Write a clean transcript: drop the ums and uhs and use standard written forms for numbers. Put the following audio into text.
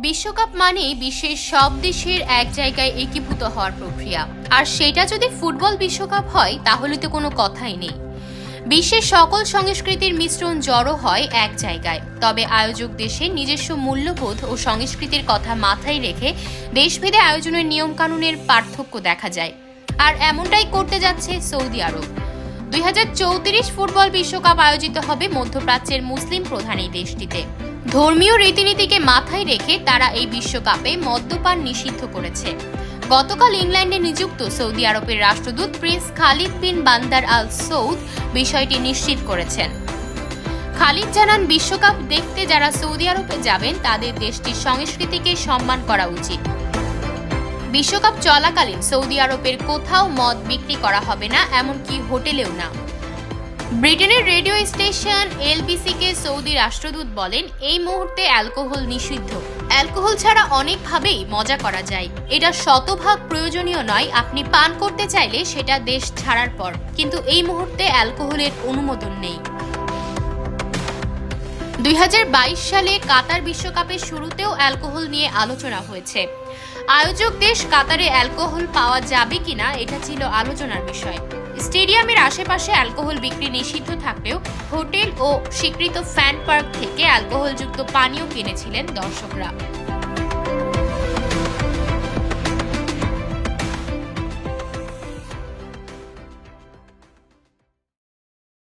বিশ্বকাপ মানেই বিশ্বের সব দেশের এক জায়গায় একীভূত হওয়ার প্রক্রিয়া। আর সেটা যদি ফুটবল বিশ্বকাপ হয় তাহলে তো কোনো কথাই নেই। বিশ্বের সকল সংস্কৃতির মিশ্রণ জড়ো হয় এক জায়গায়। তবে আয়োজক দেশের নিজস্ব মূল্যবোধ ও সংস্কৃতির কথা মাথায় রেখে দেশভেদে আয়োজনের নিয়মকানুনের পার্থক্য দেখা যায়। আর এমনটাই করতে যাচ্ছে সৌদি আরব। 2034 ফুটবল বিশ্বকাপ আয়োজিত হবে মধ্যপ্রাচ্যের মুসলিম প্রধান এই দেশটিতে। ধর্মীয় রীতিনীতিকে মাথায় রেখে তারা এই বিশ্বকাপে মদ্যপান নিষিদ্ধ করেছে। গতকাল ইংল্যান্ডে নিযুক্ত সৌদি আরবের রাষ্ট্রদূত প্রিন্স খালিদ বিন বান্দার আল সৌদ বিষয়টি নিশ্চিত করেছেন। খালিদ জানান, বিশ্বকাপ দেখতে যারা সৌদি আরবে যাবেন তাদের দেশটির সংস্কৃতিকে সম্মান করা উচিত। বিশ্বকাপ চলাকালীন সৌদি আরবের কোথাও মদ বিক্রি করা হবে না, এমনকি হোটেলেও না। ব্রিটেনের রেডিও স্টেশন এলবিসিকে সৌদি রাষ্ট্রদূত বলেন, এই মুহূর্তে অ্যালকোহল নিষিদ্ধ। অ্যালকোহল ছাড়া অনেকভাবেই মজা করা যায়, এটা শতভাগ প্রয়োজনীয় নয়। আপনি পান করতে চাইলে সেটা দেশ ছাড়ার পর, কিন্তু এই মুহূর্তে অ্যালকোহলের অনুমোদন নেই। 2022 সালে কাতার বিশ্বকাপের শুরুতেও অ্যালকোহল নিয়ে আলোচনা হয়েছে। আয়োজক দেশ কাতারে অ্যালকোহল পাওয়া যাবে কিনা এটা ছিল আলোচনার বিষয়। স্টেডিয়ামের আশেপাশে অ্যালকোহল বিক্রি নিষিদ্ধ থাকলেও হোটেল ও স্বীকৃত ফ্যান পার্ক থেকে অ্যালকোহলযুক্ত পানীয় কিনেছিলেন দর্শকরা।